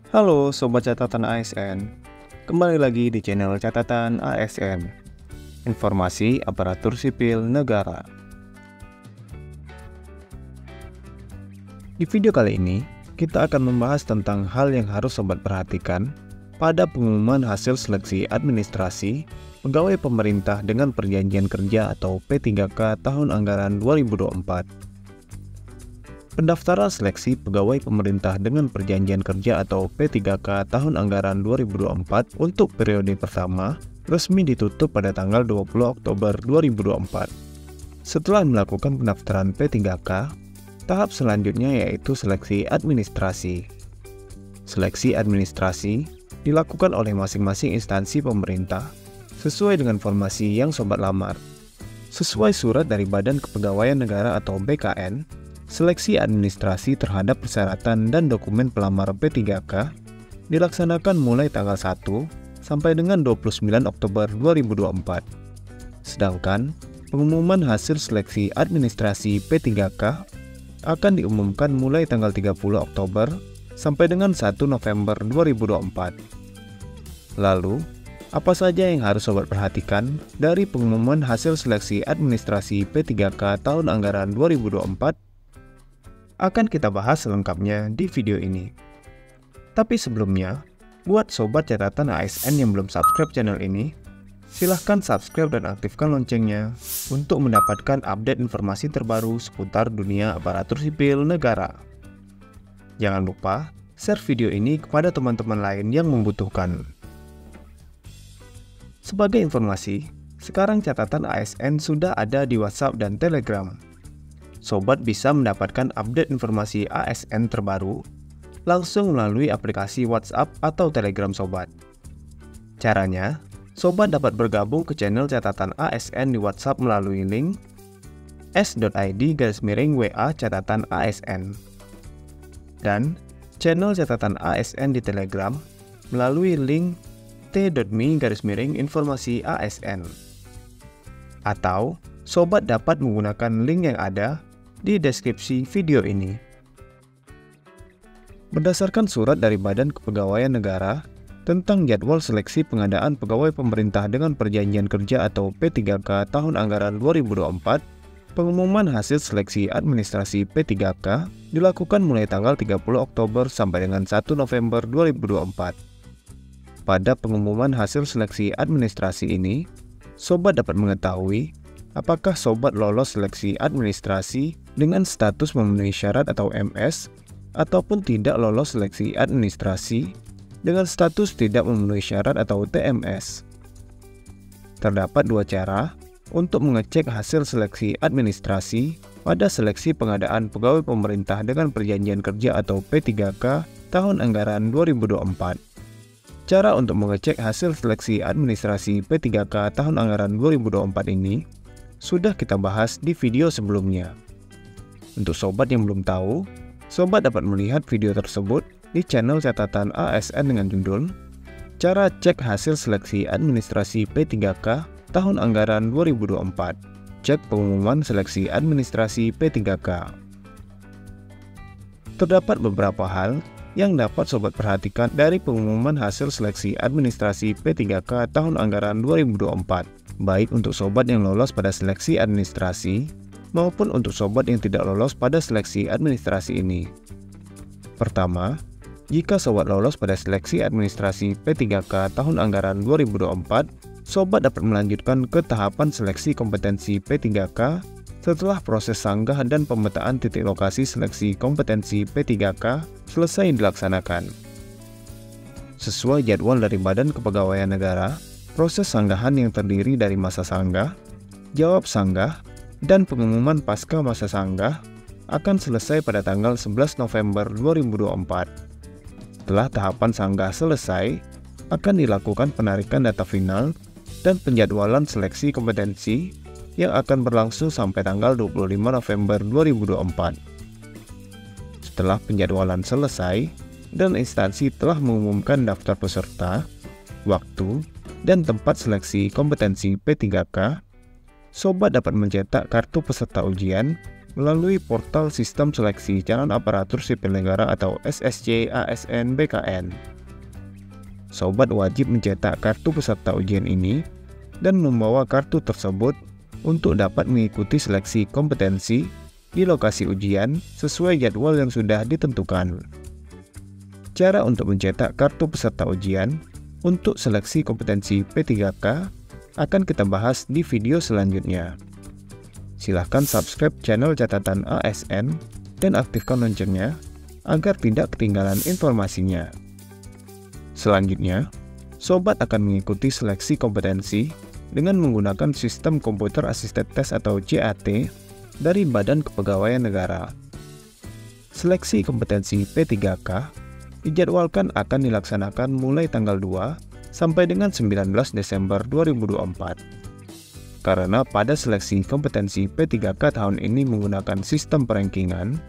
Halo Sobat Catatan ASN, kembali lagi di channel Catatan ASN, Informasi Aparatur Sipil Negara. Di video kali ini, kita akan membahas tentang hal yang harus Sobat perhatikan pada pengumuman hasil seleksi administrasi pegawai pemerintah dengan perjanjian kerja atau P3K tahun anggaran 2024. Pendaftaran seleksi pegawai pemerintah dengan perjanjian kerja atau P3K tahun anggaran 2024 untuk periode pertama resmi ditutup pada tanggal 20 Oktober 2024. Setelah melakukan pendaftaran P3K, tahap selanjutnya yaitu seleksi administrasi. Seleksi administrasi dilakukan oleh masing-masing instansi pemerintah sesuai dengan formasi yang Sobat lamar. Sesuai surat dari Badan Kepegawaian Negara atau BKN, seleksi administrasi terhadap persyaratan dan dokumen pelamar P3K dilaksanakan mulai tanggal 1 sampai dengan 29 Oktober 2024. Sedangkan pengumuman hasil seleksi administrasi P3K akan diumumkan mulai tanggal 30 Oktober sampai dengan 1 November 2024. Lalu, apa saja yang harus Sobat perhatikan dari pengumuman hasil seleksi administrasi P3K tahun anggaran 2024? Akan kita bahas selengkapnya di video ini. Tapi sebelumnya, buat Sobat Catatan ASN yang belum subscribe channel ini, silahkan subscribe dan aktifkan loncengnya untuk mendapatkan update informasi terbaru seputar dunia aparatur sipil negara. Jangan lupa share video ini kepada teman-teman lain yang membutuhkan. Sebagai informasi, sekarang catatan ASN sudah ada di WhatsApp dan Telegram. Sobat bisa mendapatkan update informasi ASN terbaru langsung melalui aplikasi WhatsApp atau Telegram Sobat. Caranya, Sobat dapat bergabung ke channel catatan ASN di WhatsApp melalui link s.id/WA catatan ASN dan channel catatan ASN di Telegram melalui link t.me/informasi ASN. Atau, Sobat dapat menggunakan link yang ada di deskripsi video ini. Berdasarkan surat dari Badan Kepegawaian Negara tentang jadwal seleksi pengadaan pegawai pemerintah dengan perjanjian kerja atau P3K tahun anggaran 2024, pengumuman hasil seleksi administrasi P3K dilakukan mulai tanggal 30 Oktober sampai dengan 1 November 2024. Pada pengumuman hasil seleksi administrasi ini, Sobat dapat mengetahui apakah Sobat lolos seleksi administrasi dengan status memenuhi syarat atau MS, ataupun tidak lolos seleksi administrasi dengan status tidak memenuhi syarat atau TMS. Terdapat dua cara untuk mengecek hasil seleksi administrasi pada seleksi pengadaan pegawai pemerintah dengan perjanjian kerja atau P3K tahun anggaran 2024. Cara untuk mengecek hasil seleksi administrasi P3K tahun anggaran 2024 ini sudah kita bahas di video sebelumnya. Untuk Sobat yang belum tahu, Sobat dapat melihat video tersebut di channel catatan ASN dengan judul Cara Cek Hasil Seleksi Administrasi P3K Tahun Anggaran 2024. Cek Pengumuman Seleksi Administrasi P3K. Terdapat beberapa hal yang dapat Sobat perhatikan dari pengumuman hasil seleksi administrasi P3K tahun anggaran 2024, baik untuk Sobat yang lolos pada seleksi administrasi maupun untuk Sobat yang tidak lolos pada seleksi administrasi ini. Pertama, jika Sobat lolos pada seleksi administrasi P3K tahun anggaran 2024, Sobat dapat melanjutkan ke tahapan seleksi kompetensi P3K setelah proses sanggah dan pemetaan titik lokasi seleksi kompetensi P3K selesai dilaksanakan. Sesuai jadwal dari Badan Kepegawaian Negara, proses sanggahan yang terdiri dari masa sanggah, jawab sanggah, dan pengumuman pasca masa sanggah akan selesai pada tanggal 11 November 2024. Setelah tahapan sanggah selesai, akan dilakukan penarikan data final dan penjadwalan seleksi kompetensi yang akan berlangsung sampai tanggal 25 November 2024. Setelah penjadwalan selesai dan instansi telah mengumumkan daftar peserta, waktu, dan tempat seleksi kompetensi P3K, Sobat dapat mencetak kartu peserta ujian melalui portal Sistem Seleksi Calon Aparatur Sipil Negara atau SSC ASN BKN. Sobat wajib mencetak kartu peserta ujian ini dan membawa kartu tersebut untuk dapat mengikuti seleksi kompetensi di lokasi ujian sesuai jadwal yang sudah ditentukan. Cara untuk mencetak kartu peserta ujian untuk seleksi kompetensi P3K akan kita bahas di video selanjutnya. Silahkan subscribe channel catatan ASN dan aktifkan loncengnya agar tidak ketinggalan informasinya. Selanjutnya, sobat akan mengikuti seleksi kompetensi dengan menggunakan Sistem Computer Assisted Test atau CAT dari Badan Kepegawaian Negara. Seleksi kompetensi P3K dijadwalkan akan dilaksanakan mulai tanggal 2 sampai dengan 19 Desember 2024. Karena pada seleksi kompetensi P3K tahun ini menggunakan sistem perankingan,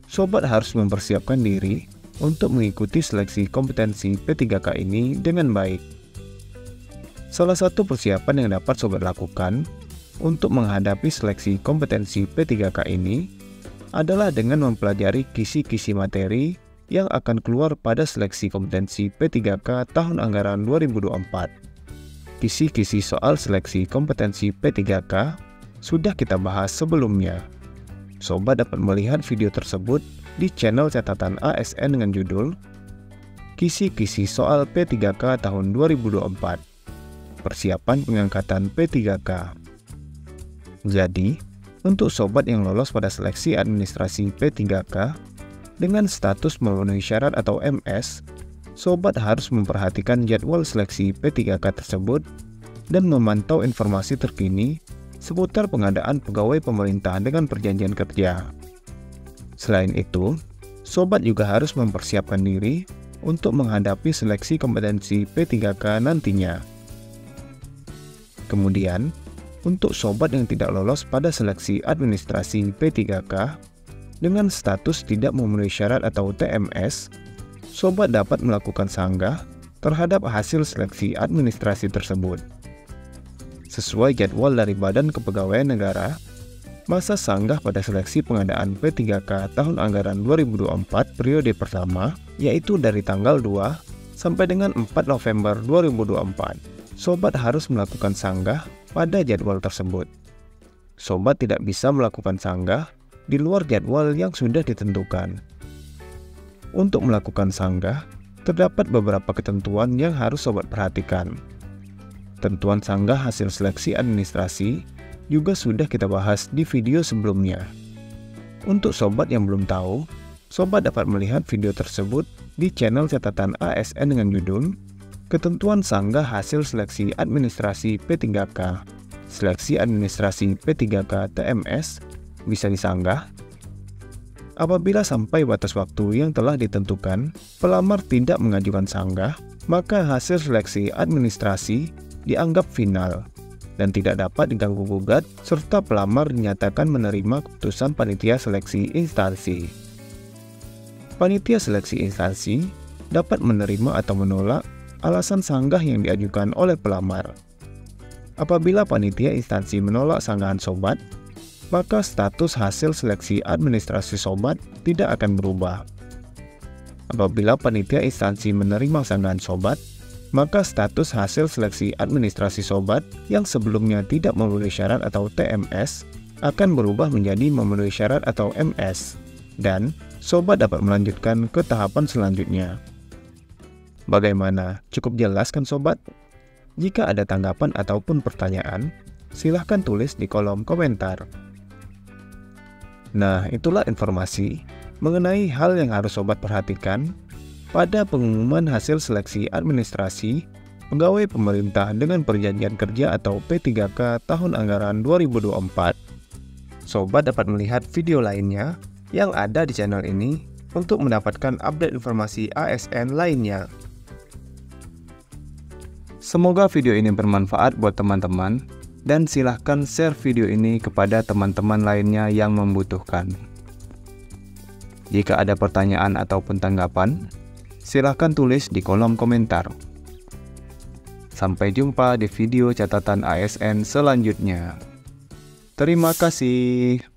sobat harus mempersiapkan diri untuk mengikuti seleksi kompetensi P3K ini dengan baik. Salah satu persiapan yang dapat sobat lakukan untuk menghadapi seleksi kompetensi P3K ini adalah dengan mempelajari kisi-kisi materi yang akan keluar pada seleksi kompetensi P3K tahun anggaran 2024. Kisi-kisi soal seleksi kompetensi P3K sudah kita bahas sebelumnya. Sobat dapat melihat video tersebut di channel catatan ASN dengan judul Kisi-kisi soal P3K tahun 2024. Persiapan pengangkatan P3K. Jadi, untuk sobat yang lolos pada seleksi administrasi P3K dengan status memenuhi syarat atau MS, sobat harus memperhatikan jadwal seleksi P3K tersebut dan memantau informasi terkini seputar pengadaan pegawai pemerintah dengan perjanjian kerja. Selain itu, sobat juga harus mempersiapkan diri untuk menghadapi seleksi kompetensi P3K nantinya. Kemudian, untuk sobat yang tidak lolos pada seleksi administrasi P3K dengan status tidak memenuhi syarat atau TMS, sobat dapat melakukan sanggah terhadap hasil seleksi administrasi tersebut. Sesuai jadwal dari Badan Kepegawaian Negara, masa sanggah pada seleksi pengadaan P3K tahun anggaran 2024 periode pertama yaitu dari tanggal 2 sampai dengan 4 November 2024. Sobat harus melakukan sanggah pada jadwal tersebut. Sobat tidak bisa melakukan sanggah di luar jadwal yang sudah ditentukan. Untuk melakukan sanggah, terdapat beberapa ketentuan yang harus sobat perhatikan. Tentuan sanggah hasil seleksi administrasi juga sudah kita bahas di video sebelumnya. Untuk sobat yang belum tahu, sobat dapat melihat video tersebut di channel catatan ASN dengan judul Ketentuan Sanggah Hasil Seleksi Administrasi P3K. Seleksi Administrasi P3K TMS bisa disanggah apabila sampai batas waktu yang telah ditentukan, pelamar tidak mengajukan sanggah, maka hasil seleksi administrasi dianggap final dan tidak dapat diganggu-gugat serta pelamar dinyatakan menerima keputusan panitia seleksi instansi. Panitia seleksi instansi dapat menerima atau menolak alasan sanggah yang diajukan oleh pelamar. Apabila panitia instansi menolak sanggahan sobat, maka status hasil seleksi administrasi sobat tidak akan berubah. Apabila panitia instansi menerima sanggahan sobat, maka status hasil seleksi administrasi sobat yang sebelumnya tidak memenuhi syarat atau TMS akan berubah menjadi memenuhi syarat atau MS, dan sobat dapat melanjutkan ke tahapan selanjutnya. Bagaimana? Cukup jelas kan sobat? Jika ada tanggapan ataupun pertanyaan, silahkan tulis di kolom komentar. Nah, itulah informasi mengenai hal yang harus sobat perhatikan pada pengumuman hasil seleksi administrasi pegawai pemerintah dengan perjanjian kerja atau P3K tahun anggaran 2024. Sobat dapat melihat video lainnya yang ada di channel ini untuk mendapatkan update informasi ASN lainnya. Semoga video ini bermanfaat buat teman-teman, dan silahkan share video ini kepada teman-teman lainnya yang membutuhkan. Jika ada pertanyaan ataupun tanggapan, silahkan tulis di kolom komentar. Sampai jumpa di video catatan ASN selanjutnya. Terima kasih.